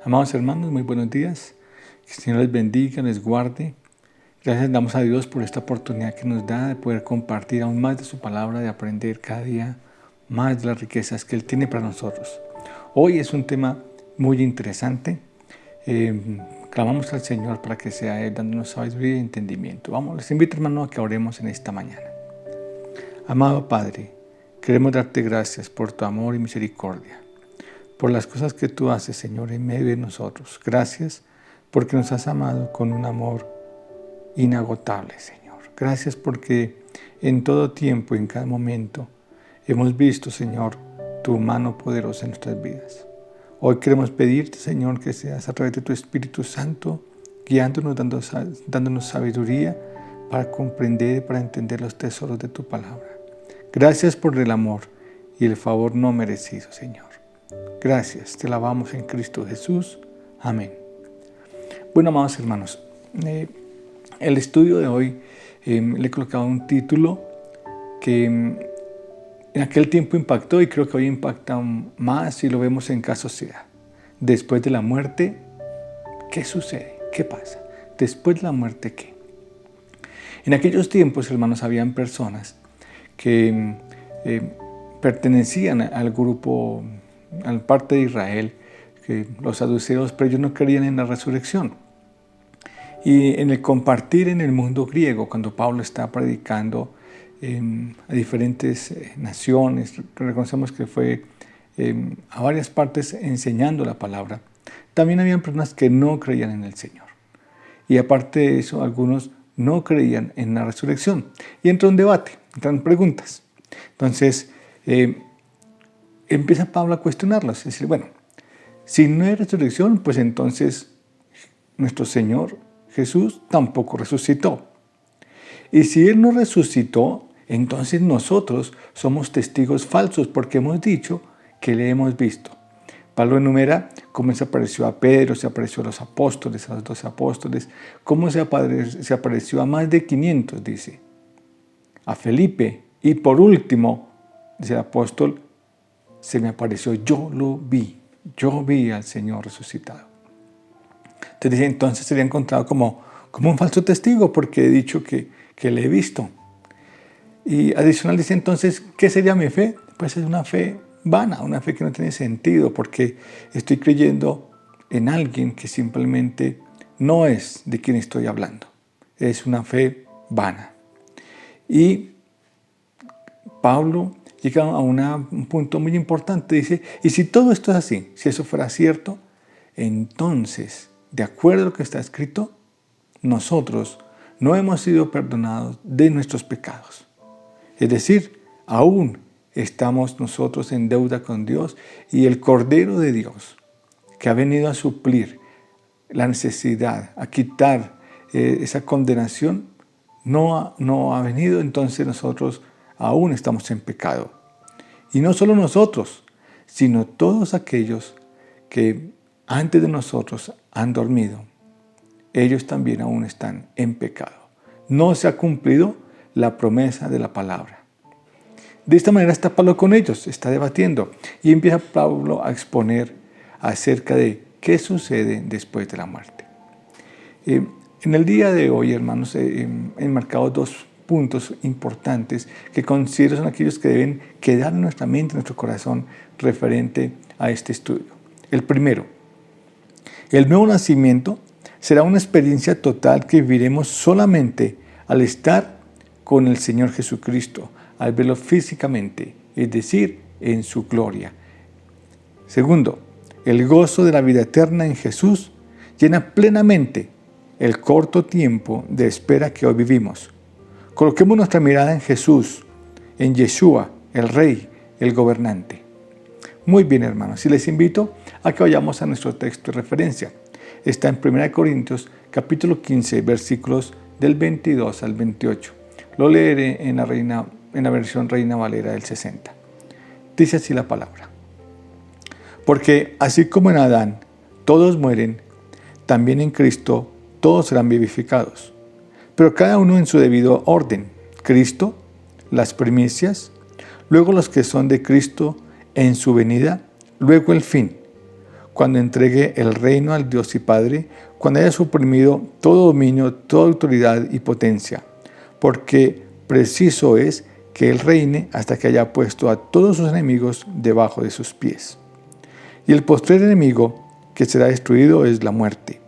Amados hermanos, muy buenos días. Que el Señor les bendiga, les guarde. Gracias damos a Dios por esta oportunidad que nos da de poder compartir aún más de su palabra, de aprender cada día más de las riquezas que Él tiene para nosotros. Hoy es un tema muy interesante. Clamamos al Señor para que sea Él dándonos sabiduría y entendimiento. Vamos, les invito, hermanos, a que oremos en esta mañana. Amado Padre, queremos darte gracias por tu amor y misericordia, por las cosas que tú haces, Señor, en medio de nosotros. Gracias porque nos has amado con un amor inagotable, Señor. Gracias porque en todo tiempo, en cada momento, hemos visto, Señor, tu mano poderosa en nuestras vidas. Hoy queremos pedirte, Señor, que seas a través de tu Espíritu Santo, guiándonos, dándonos sabiduría para comprender, para entender los tesoros de tu palabra. Gracias por el amor y el favor no merecido, Señor. Gracias, te alabamos en Cristo Jesús. Amén. Bueno, amados hermanos, el estudio de hoy le he colocado un título que en aquel tiempo impactó y creo que hoy impacta más si lo vemos en cada sociedad. Después de la muerte, ¿qué sucede? ¿Qué pasa? Después de la muerte, ¿qué? En aquellos tiempos, hermanos, habían personas que pertenecían al grupo, al parte de Israel, los saduceos, pero ellos no creían en la resurrección. Y en el compartir en el mundo griego, cuando Pablo está predicando a diferentes naciones, reconocemos que fue a varias partes enseñando la palabra, también habían personas que no creían en el Señor. Y aparte de eso, algunos no creían en la resurrección. Y entra un debate, entran preguntas. Entonces, empieza Pablo a cuestionarlos. Es decir, bueno, si no hay resurrección, pues entonces nuestro Señor Jesús tampoco resucitó. Y si Él no resucitó, entonces nosotros somos testigos falsos porque hemos dicho que le hemos visto. Pablo enumera cómo se apareció a Pedro, se apareció a los apóstoles, a los 12 apóstoles, cómo se apareció a más de 500, dice, a Felipe, y por último, dice el apóstol, se me apareció, yo vi al Señor resucitado. Entonces dice, entonces sería encontrado como un falso testigo porque he dicho que le he visto. Y adicional dice entonces, ¿qué sería mi fe? Pues es una fe vana, una fe que no tiene sentido porque estoy creyendo en alguien que simplemente no es de quien estoy hablando. Es una fe vana. Y Pablo llega a un punto muy importante. Dice, y si todo esto es así, si eso fuera cierto, entonces, de acuerdo a lo que está escrito, nosotros no hemos sido perdonados de nuestros pecados. Es decir, aún estamos nosotros en deuda con Dios y el Cordero de Dios, que ha venido a suplir la necesidad, a quitar esa condenación, no ha venido, entonces nosotros aún estamos en pecado. Y no solo nosotros, sino todos aquellos que antes de nosotros han dormido, ellos también aún están en pecado. No se ha cumplido la promesa de la palabra. De esta manera está Pablo con ellos, está debatiendo y empieza Pablo a exponer acerca de qué sucede después de la muerte. En el día de hoy, hermanos, he enmarcado dos puntos importantes que considero son aquellos que deben quedar en nuestra mente, en nuestro corazón, referente a este estudio. El primero, el nuevo nacimiento será una experiencia total que viviremos solamente al estar con el Señor Jesucristo, al verlo físicamente, es decir, en su gloria. Segundo, el gozo de la vida eterna en Jesús llena plenamente el corto tiempo de espera que hoy vivimos. Coloquemos nuestra mirada en Jesús, en Yeshua, el Rey, el Gobernante. Muy bien, hermanos, y les invito a que vayamos a nuestro texto de referencia. Está en 1 Corintios, capítulo 15, versículos del 22 al 28. Lo leeré en la versión Reina Valera del 60. Dice así la palabra. Porque así como en Adán todos mueren, también en Cristo todos serán vivificados. Pero cada uno en su debido orden. Cristo, las primicias, luego los que son de Cristo en su venida, luego el fin, cuando entregue el reino al Dios y Padre, cuando haya suprimido todo dominio, toda autoridad y potencia, porque preciso es que Él reine hasta que haya puesto a todos sus enemigos debajo de sus pies. Y el postrer enemigo que será destruido es la muerte,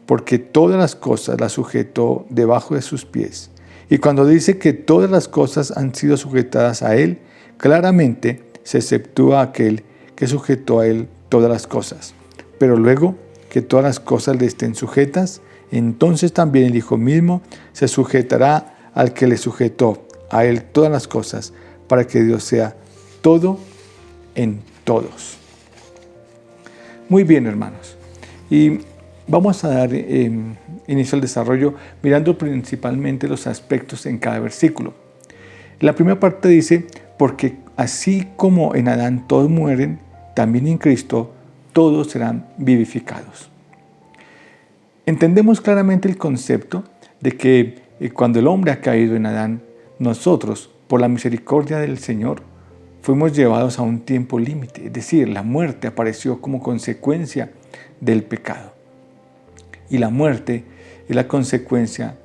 porque todas las cosas las sujetó debajo de sus pies. Y cuando dice que todas las cosas han sido sujetadas a Él, claramente se exceptúa aquel que sujetó a Él todas las cosas. Pero luego que todas las cosas le estén sujetas, entonces también el Hijo mismo se sujetará al que le sujetó a Él todas las cosas, para que Dios sea todo en todos. Muy bien, hermanos. Y vamos a dar inicio al desarrollo mirando principalmente los aspectos en cada versículo. La primera parte dice, porque así como en Adán todos mueren, también en Cristo todos serán vivificados. Entendemos claramente el concepto de que cuando el hombre ha caído en Adán, nosotros, por la misericordia del Señor, fuimos llevados a un tiempo límite, es decir, la muerte apareció como consecuencia del pecado. Y la muerte es la consecuencia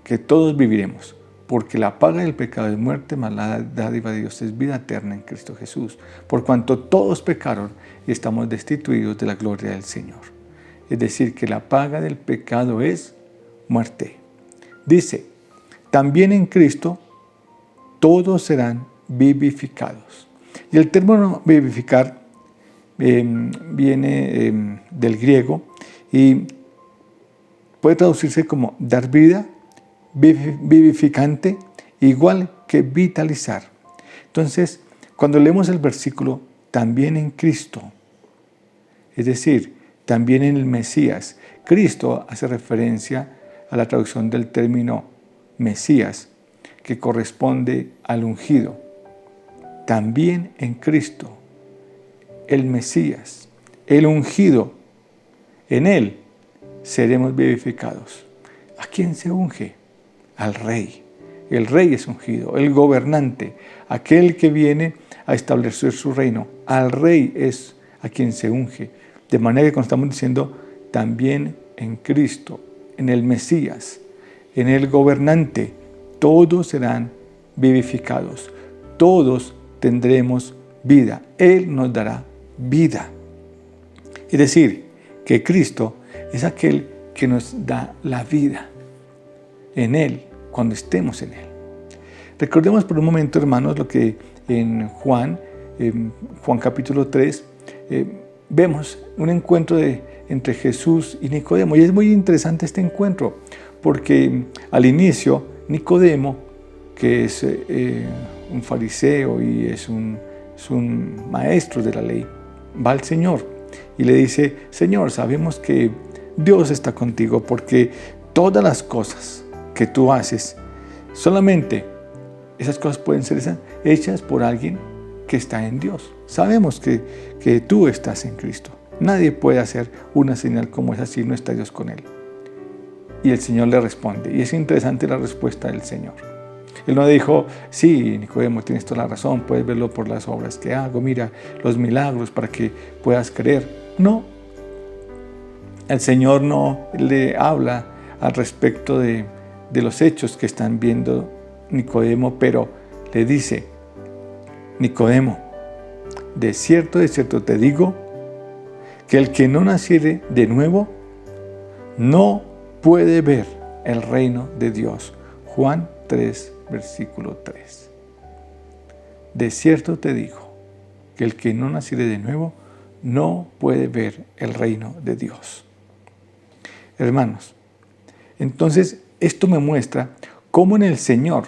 que todos viviremos, porque la paga del pecado es muerte, mas la dádiva de Dios es vida eterna en Cristo Jesús, por cuanto todos pecaron y estamos destituidos de la gloria del Señor. Es decir, que la paga del pecado es muerte. Dice, también en Cristo todos serán vivificados. Y el término vivificar viene del griego y puede traducirse como dar vida, vivificante, igual que vitalizar. Entonces, cuando leemos el versículo, también en Cristo, es decir, también en el Mesías, Cristo hace referencia a la traducción del término Mesías, que corresponde al ungido. También en Cristo, el Mesías, el ungido, en Él seremos vivificados. ¿A quién se unge? Al Rey. El Rey es ungido, el gobernante, aquel que viene a establecer su reino. Al Rey es a quien se unge. De manera que cuando estamos diciendo también en Cristo, en el Mesías, en el gobernante, todos serán vivificados. Todos tendremos vida. Él nos dará vida. Es decir, que Cristo es aquel que nos da la vida en Él, cuando estemos en Él. Recordemos por un momento, hermanos, lo que en Juan capítulo 3, vemos un encuentro entre Jesús y Nicodemo. Y es muy interesante este encuentro, porque al inicio Nicodemo, que es un fariseo y es un maestro de la ley, va al Señor y le dice, Señor, sabemos que Dios está contigo, porque todas las cosas que tú haces, solamente esas cosas pueden ser hechas por alguien que está en Dios. Sabemos que tú estás en Cristo. Nadie puede hacer una señal como esa si no está Dios con él. Y el Señor le responde, y es interesante la respuesta del Señor. Él no dijo, sí, Nicodemo, tienes toda la razón, puedes verlo por las obras que hago, mira los milagros para que puedas creer. No, el Señor no le habla al respecto de los hechos que están viendo Nicodemo, pero le dice, Nicodemo, de cierto te digo, que el que no naciere de nuevo no puede ver el reino de Dios. Juan 3, versículo 3. De cierto te digo, que el que no naciere de nuevo no puede ver el reino de Dios. Hermanos, entonces esto me muestra cómo en el Señor,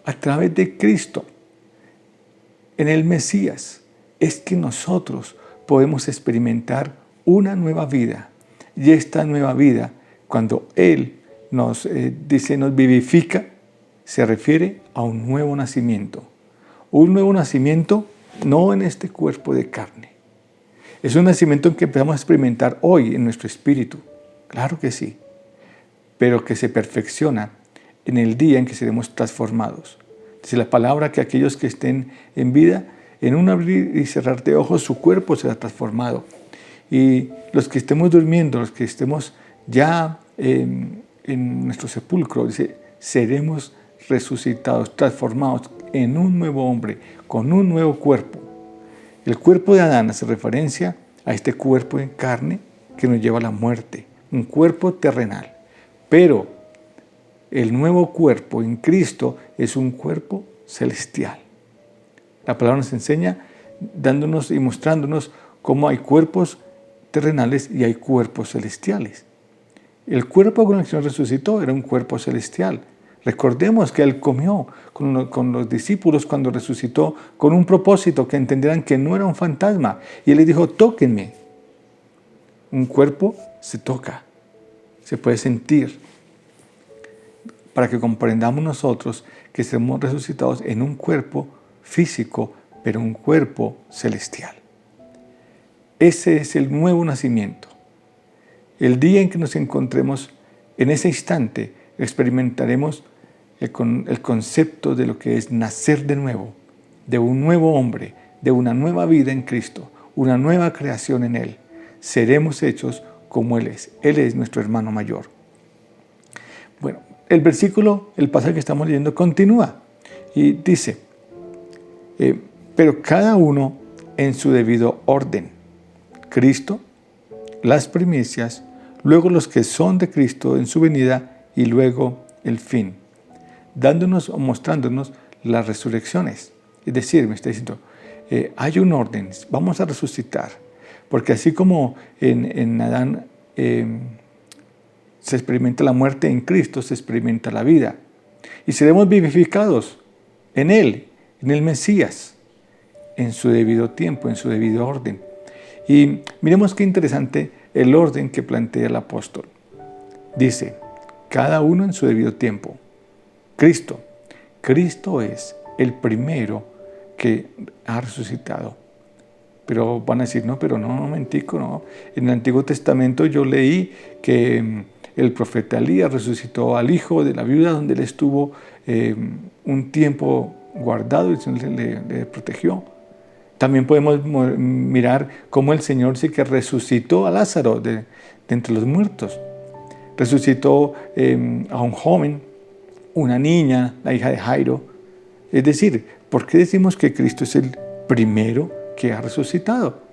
a través de Cristo, en el Mesías, es que nosotros podemos experimentar una nueva vida. Y esta nueva vida, cuando Él nos vivifica, se refiere a un nuevo nacimiento. Un nuevo nacimiento no en este cuerpo de carne. Es un nacimiento que empezamos a experimentar hoy en nuestro espíritu. Claro que sí. Pero que se perfecciona en el día en que seremos transformados. Dice la palabra que aquellos que estén en vida, en un abrir y cerrar de ojos, su cuerpo será transformado. Y los que estemos durmiendo, los que estemos ya en nuestro sepulcro, dice, seremos resucitados, transformados en un nuevo hombre, con un nuevo cuerpo. El cuerpo de Adán hace referencia a este cuerpo en carne que nos lleva a la muerte, un cuerpo terrenal. Pero el nuevo cuerpo en Cristo es un cuerpo celestial. La palabra nos enseña dándonos y mostrándonos cómo hay cuerpos terrenales y hay cuerpos celestiales. El cuerpo con el que Señor resucitó era un cuerpo celestial. Recordemos que Él comió con los discípulos cuando resucitó con un propósito, que entendieran que no era un fantasma. Y Él les dijo, tóquenme. Un cuerpo se toca, se puede sentir, para que comprendamos nosotros que seremos resucitados en un cuerpo físico, pero un cuerpo celestial. Ese es el nuevo nacimiento. El día en que nos encontremos en ese instante, experimentaremos el concepto de lo que es nacer de nuevo, de un nuevo hombre, de una nueva vida en Cristo, una nueva creación en Él. Seremos hechos como Él es. Él es nuestro hermano mayor. Bueno, el pasaje que estamos leyendo continúa y dice, pero cada uno en su debido orden. Cristo, las primicias, luego los que son de Cristo en su venida y luego el fin, dándonos o mostrándonos las resurrecciones. Es decir, me está diciendo, hay un orden, vamos a resucitar, porque así como en Adán se experimenta la muerte, en Cristo se experimenta la vida. Y seremos vivificados en Él, en el Mesías, en su debido tiempo, en su debido orden. Y miremos qué interesante el orden que plantea el apóstol. Dice, cada uno en su debido tiempo. Cristo es el primero que ha resucitado. Pero van a decir, no, momentico, no. En el Antiguo Testamento yo leí que el profeta Elías resucitó al hijo de la viuda donde él estuvo un tiempo guardado y el Señor le protegió. También podemos mirar cómo el Señor sí que resucitó a Lázaro de entre los muertos. Resucitó a un joven, una niña, la hija de Jairo. Es decir, ¿por qué decimos que Cristo es el primero que ha resucitado?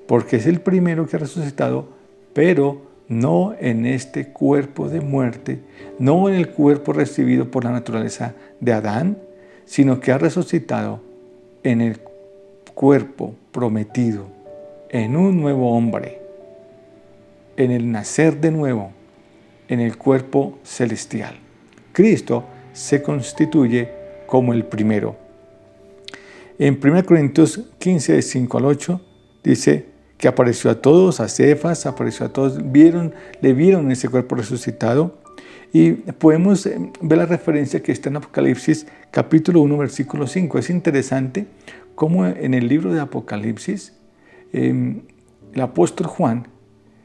Porque es el primero que ha resucitado, pero no en este cuerpo de muerte, no en el cuerpo recibido por la naturaleza de Adán, sino que ha resucitado en el cuerpo prometido, en un nuevo hombre, en el nacer de nuevo, en el cuerpo celestial. Cristo se constituye como el primero. En 1 Corintios 15, de 5 al 8, dice que apareció a todos, a Cefas, apareció a todos, le vieron ese cuerpo resucitado. Y podemos ver la referencia que está en Apocalipsis capítulo 1, versículo 5. Es interesante cómo en el libro de Apocalipsis el apóstol Juan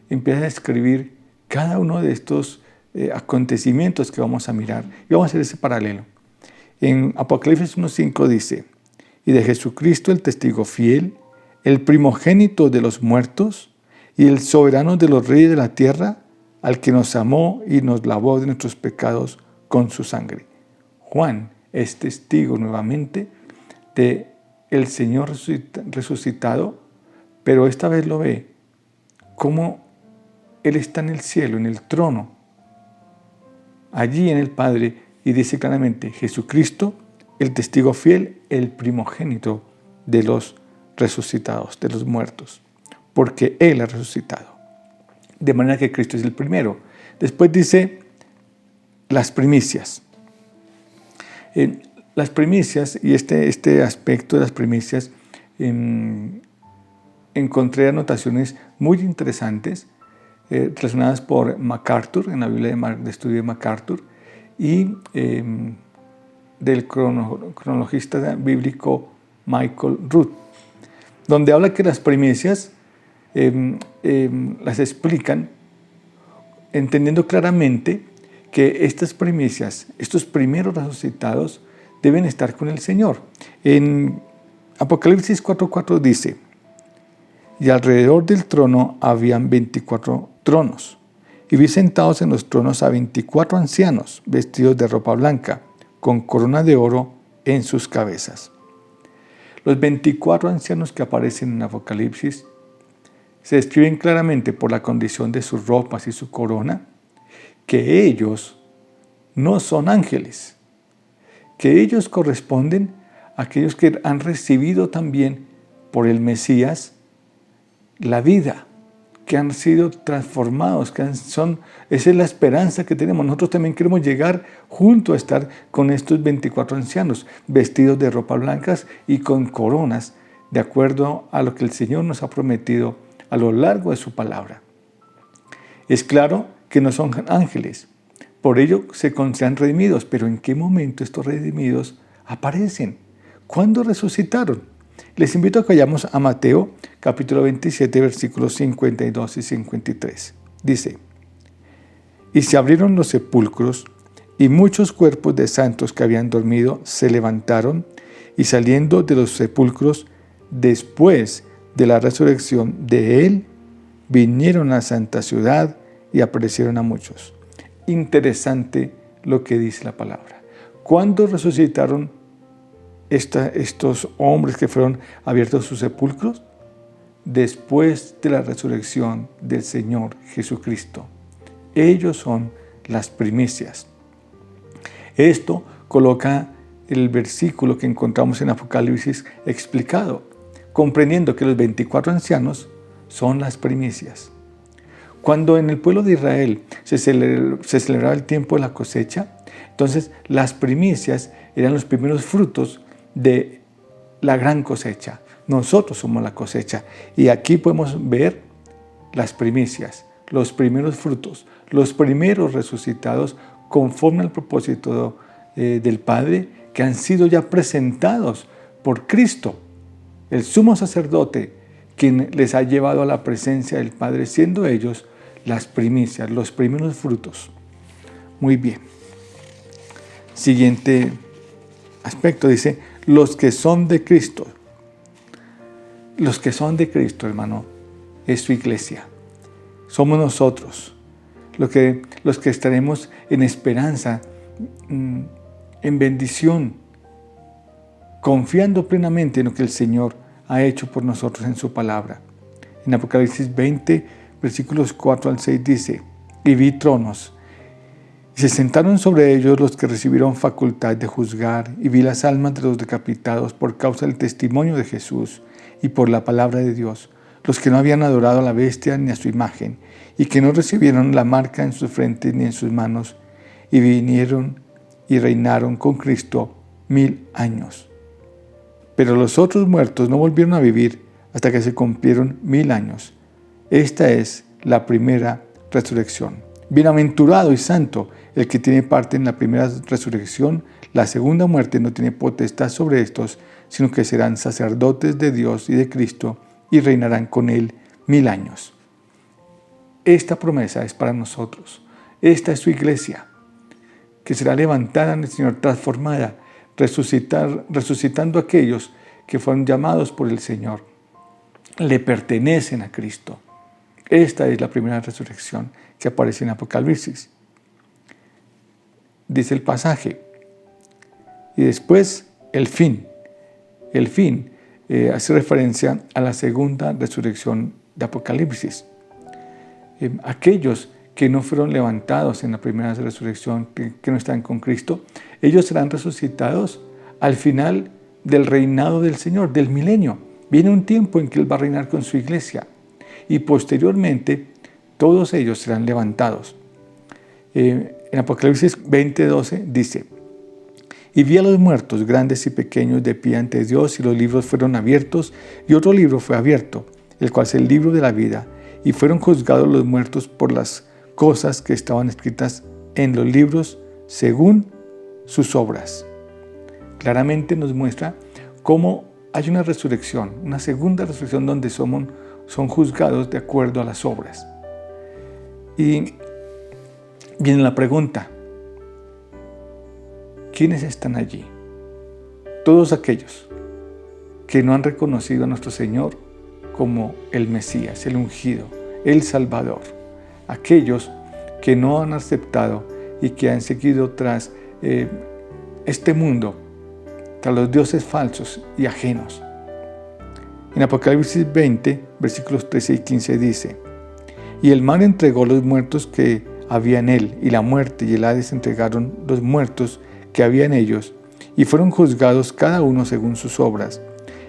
empieza a escribir cada uno de estos acontecimientos que vamos a mirar. Y vamos a hacer ese paralelo. En Apocalipsis 1:5 dice, y de Jesucristo el testigo fiel, el primogénito de los muertos y el soberano de los reyes de la tierra, al que nos amó y nos lavó de nuestros pecados con su sangre. Juan es testigo nuevamente de el Señor resucitado, pero esta vez lo ve como Él está en el cielo, en el trono, allí en el Padre, y dice claramente, Jesucristo, el testigo fiel, el primogénito de los resucitados, de los muertos, porque Él ha resucitado. De manera que Cristo es el primero. Después dice las primicias. Las primicias, y este aspecto de las primicias, encontré anotaciones muy interesantes relacionadas por MacArthur, en la Biblia de estudio de MacArthur, y del cronologista bíblico Michael Root, donde habla que las primicias las explican entendiendo claramente que estas primicias, estos primeros resucitados, deben estar con el Señor. En Apocalipsis 4:4 dice, y alrededor del trono habían 24 tronos. Y vi sentados en los tronos a 24 ancianos, vestidos de ropa blanca, con corona de oro en sus cabezas. Los 24 ancianos que aparecen en Apocalipsis se describen claramente por la condición de sus ropas y su corona, que ellos no son ángeles, que ellos corresponden a aquellos que han recibido también por el Mesías la vida, que han sido transformados, esa es la esperanza que tenemos. Nosotros también queremos llegar junto a estar con estos 24 ancianos, vestidos de ropas blancas y con coronas, de acuerdo a lo que el Señor nos ha prometido a lo largo de su palabra. Es claro que no son ángeles, por ello se consideran redimidos, pero ¿en qué momento estos redimidos aparecen? ¿Cuándo resucitaron? Les invito a que vayamos a Mateo, capítulo 27, versículos 52 y 53. Dice: y se abrieron los sepulcros, y muchos cuerpos de santos que habían dormido se levantaron, y saliendo de los sepulcros, después de la resurrección de él, vinieron a la santa ciudad y aparecieron a muchos. Interesante lo que dice la palabra. ¿Cuándo resucitaron estos hombres que fueron abiertos sus sepulcros? Después de la resurrección del Señor Jesucristo. Ellos son las primicias. Esto coloca el versículo que encontramos en Apocalipsis explicado, comprendiendo que los 24 ancianos son las primicias. Cuando en el pueblo de Israel se celebraba el tiempo de la cosecha, entonces las primicias eran los primeros frutos de la gran cosecha. Nosotros somos la cosecha. Y aquí podemos ver las primicias, los primeros frutos, los primeros resucitados conforme al propósito del Padre, que han sido ya presentados por Cristo, el sumo sacerdote, quien les ha llevado a la presencia del Padre, siendo ellos las primicias, los primeros frutos. Muy bien. Siguiente aspecto dice: los que son de Cristo. Los que son de Cristo, hermano, es su iglesia. Somos nosotros, los que estaremos en esperanza, en bendición, confiando plenamente en lo que el Señor ha hecho por nosotros en su palabra. En Apocalipsis 20, versículos 4 al 6 dice: y vi tronos, y se sentaron sobre ellos los que recibieron facultad de juzgar, y vi las almas de los decapitados por causa del testimonio de Jesús y por la palabra de Dios, los que no habían adorado a la bestia ni a su imagen, y que no recibieron la marca en sus frentes ni en sus manos, y vinieron y reinaron con Cristo 1000 años. Pero los otros muertos no volvieron a vivir hasta que se cumplieron 1000 años. Esta es la primera resurrección. Bienaventurado y santo el que tiene parte en la primera resurrección. La segunda muerte no tiene potestad sobre estos, sino que serán sacerdotes de Dios y de Cristo y reinarán con él 1000 años. Esta promesa es para nosotros. Esta es su iglesia, que será levantada en el Señor, transformada, resucitando a aquellos que fueron llamados por el Señor. Le pertenecen a Cristo. Esta es la primera resurrección que aparece en Apocalipsis. Dice el pasaje. Y después el fin. El fin hace referencia a la segunda resurrección de Apocalipsis. Aquellos que no fueron levantados en la primera resurrección, que no están con Cristo, ellos serán resucitados al final del reinado del Señor, del milenio. Viene un tiempo en que Él va a reinar con su iglesia y posteriormente todos ellos serán levantados. En Apocalipsis 20:12 dice: y vi a los muertos, grandes y pequeños, de pie ante Dios, y los libros fueron abiertos, y otro libro fue abierto, el cual es el libro de la vida, y fueron juzgados los muertos por las cosas que estaban escritas en los libros según sus obras. Claramente nos muestra cómo hay una resurrección, una segunda resurrección donde son juzgados de acuerdo a las obras. Y viene la pregunta: ¿quiénes están allí? Todos aquellos que no han reconocido a nuestro Señor como el Mesías, el ungido, el Salvador. Aquellos que no han aceptado y que han seguido tras este mundo, tras los dioses falsos y ajenos. En Apocalipsis 20, versículos 13 y 15 dice: y el mar entregó los muertos que había en él, y la muerte y el Hades entregaron los muertos que había en ellos, y fueron juzgados cada uno según sus obras.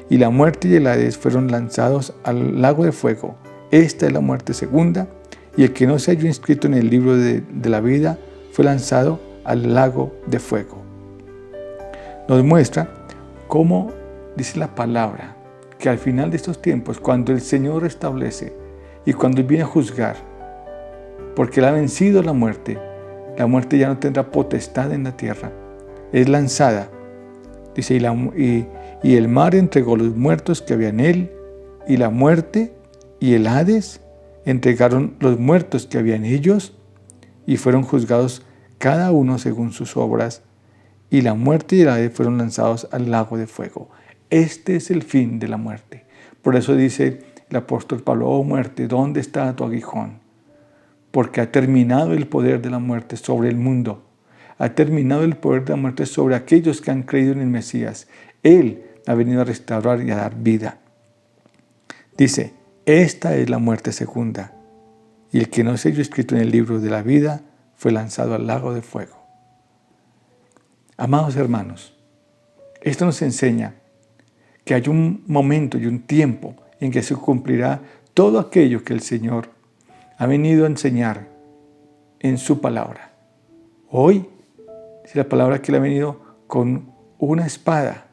Y la muerte y el Hades fueron lanzados al lago de fuego. Esta es la muerte segunda, y el que no se halló inscrito en el libro de la vida fue lanzado al lago de fuego. Nos muestra cómo dice la palabra que al final de estos tiempos, cuando el Señor restablece y cuando Él viene a juzgar, porque Él ha vencido la muerte ya no tendrá potestad en la tierra, es lanzada. Dice, y el mar entregó los muertos que había en él, y la muerte y el Hades entregaron los muertos que había en ellos, y fueron juzgados cada uno según sus obras, y la muerte y el Hades fueron lanzados al lago de fuego. Este es el fin de la muerte. Por eso dice el apóstol Pablo: oh muerte, ¿dónde está tu aguijón? Porque ha terminado el poder de la muerte sobre el mundo. Ha terminado el poder de la muerte sobre aquellos que han creído en el Mesías. Él ha venido a restaurar y a dar vida. Dice, esta es la muerte segunda. Y el que no se halló escrito en el libro de la vida fue lanzado al lago de fuego. Amados hermanos, esto nos enseña que hay un momento y un tiempo en que se cumplirá todo aquello que el Señor ha venido a enseñar en su palabra. Hoy, es la palabra que Él ha venido con una espada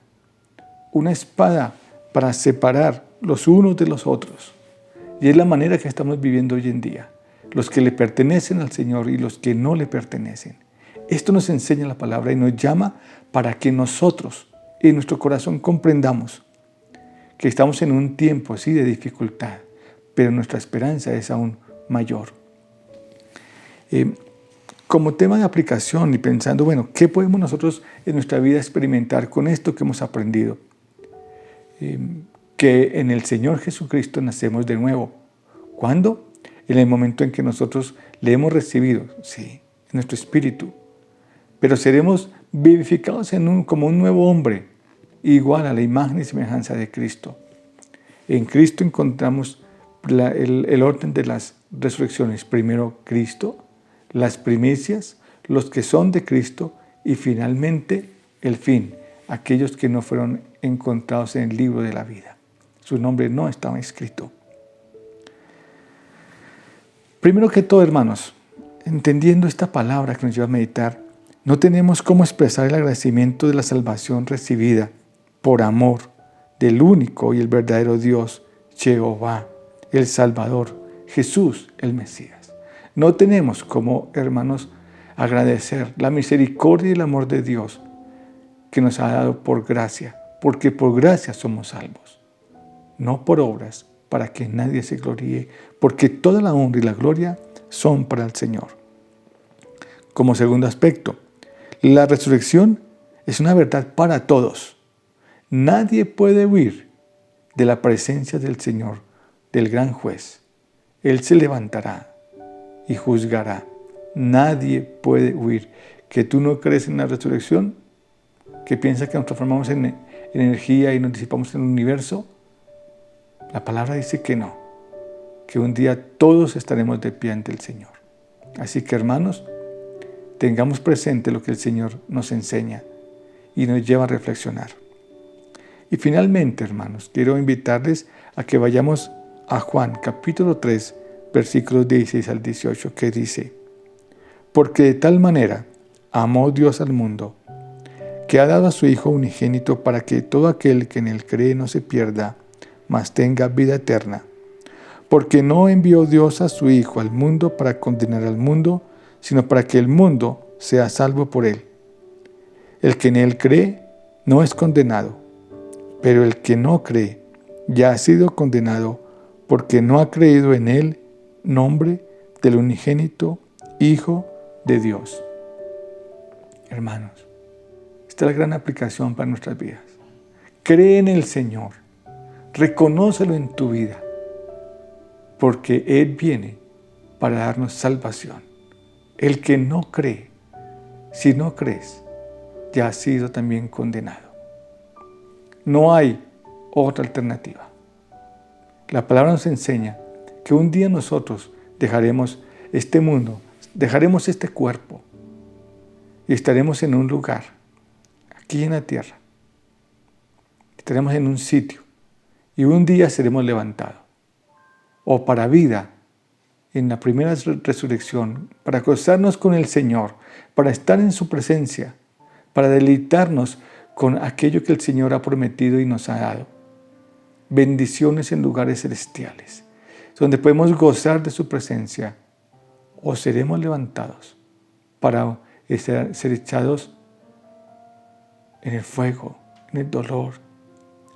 para separar los unos de los otros. Y es la manera que estamos viviendo hoy en día, los que le pertenecen al Señor y los que no le pertenecen. Esto nos enseña la palabra y nos llama para que nosotros en nuestro corazón comprendamos que estamos en un tiempo así de dificultad, pero nuestra esperanza es aún mayor. Como tema de aplicación y pensando, bueno, ¿qué podemos nosotros en nuestra vida experimentar con esto que hemos aprendido? Que en el Señor Jesucristo nacemos de nuevo. ¿Cuándo? En el momento en que nosotros le hemos recibido, sí, en nuestro espíritu. Pero seremos vivificados como un nuevo hombre, igual a la imagen y semejanza de Cristo. En Cristo encontramos el orden de las resurrecciones. Primero Cristo, las primicias, los que son de Cristo y finalmente el fin, aquellos que no fueron encontrados en el libro de la vida. Su nombre no estaba escrito. Primero que todo, hermanos, entendiendo esta palabra que nos lleva a meditar, no tenemos cómo expresar el agradecimiento de la salvación recibida por amor del único y el verdadero Dios, Jehová, el Salvador, Jesús, el Mesías. No tenemos cómo, hermanos, agradecer la misericordia y el amor de Dios que nos ha dado por gracia, porque por gracia somos salvos, no por obras, para que nadie se gloríe, porque toda la honra y la gloria son para el Señor. Como segundo aspecto, la resurrección es una verdad para todos. Nadie puede huir de la presencia del Señor, del gran juez. Él se levantará y juzgará. Nadie puede huir. ¿Que tú no crees en la resurrección? ¿Que piensas que nos transformamos en energía y nos disipamos en el universo? La palabra dice que no, que un día todos estaremos de pie ante el Señor. Así que, hermanos, tengamos presente lo que el Señor nos enseña y nos lleva a reflexionar. Y finalmente, hermanos, quiero invitarles a que vayamos a Juan capítulo 3, versículos 16 al 18, que dice: porque de tal manera amó Dios al mundo, que ha dado a su Hijo unigénito para que todo aquel que en él cree no se pierda, mas tenga vida eterna. Porque no envió Dios a su Hijo al mundo para condenar al mundo, sino para que el mundo sea salvo por él. El que en él cree no es condenado, pero el que no cree ya ha sido condenado porque no ha creído en el nombre del unigénito Hijo de Dios. Hermanos, esta es la gran aplicación para nuestras vidas. Cree en el Señor, reconócelo en tu vida, porque Él viene para darnos salvación. El que no cree, si no crees, ya ha sido también condenado. No hay otra alternativa. La palabra nos enseña que un día nosotros dejaremos este mundo, dejaremos este cuerpo y estaremos en un lugar, aquí en la tierra. Estaremos en un sitio y un día seremos levantados. O para vida, en la primera resurrección, para cruzarnos con el Señor, para estar en su presencia, para deleitarnos con aquello que el Señor ha prometido y nos ha dado. Bendiciones en lugares celestiales, donde podemos gozar de su presencia, o seremos levantados para ser echados en el fuego, en el dolor.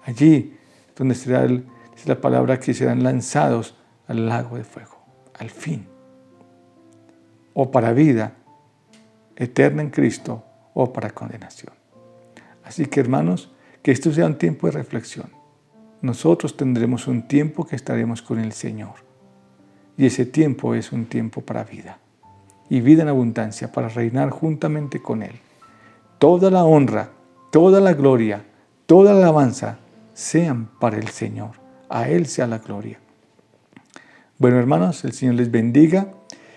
Allí donde será es la palabra que serán lanzados al lago de fuego, al fin. O para vida eterna en Cristo, o para condenación. Así que, hermanos, que esto sea un tiempo de reflexión. Nosotros tendremos un tiempo que estaremos con el Señor. Y ese tiempo es un tiempo para vida. Y vida en abundancia, para reinar juntamente con Él. Toda la honra, toda la gloria, toda la alabanza sean para el Señor. A Él sea la gloria. Bueno, hermanos, el Señor les bendiga.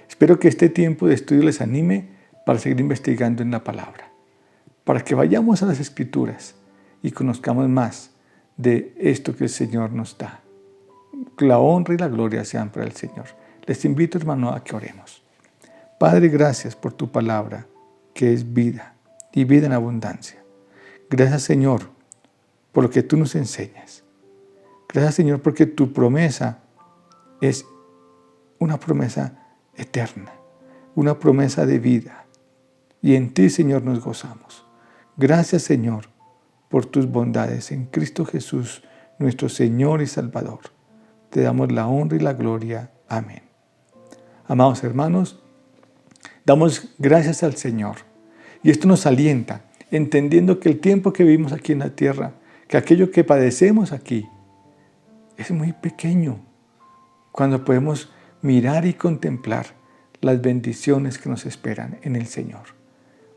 Espero que este tiempo de estudio les anime para seguir investigando en la palabra. Para que vayamos a las Escrituras y conozcamos más de esto que el Señor nos da. La honra y la gloria sean para el Señor. Les invito, hermano, a que oremos. Padre, gracias por tu palabra, que es vida y vida en abundancia. Gracias, Señor, por lo que tú nos enseñas. Gracias, Señor, porque tu promesa es una promesa eterna, una promesa de vida. Y en ti, Señor, nos gozamos. Gracias, Señor, por tus bondades en Cristo Jesús, nuestro Señor y Salvador. Te damos la honra y la gloria. Amén. Amados hermanos, damos gracias al Señor. Y esto nos alienta, entendiendo que el tiempo que vivimos aquí en la tierra, que aquello que padecemos aquí, es muy pequeño cuando podemos mirar y contemplar las bendiciones que nos esperan en el Señor.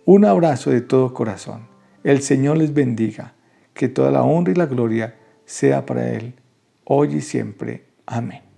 Un abrazo de todo corazón. El Señor les bendiga. Que toda la honra y la gloria sea para Él, hoy y siempre. Amén.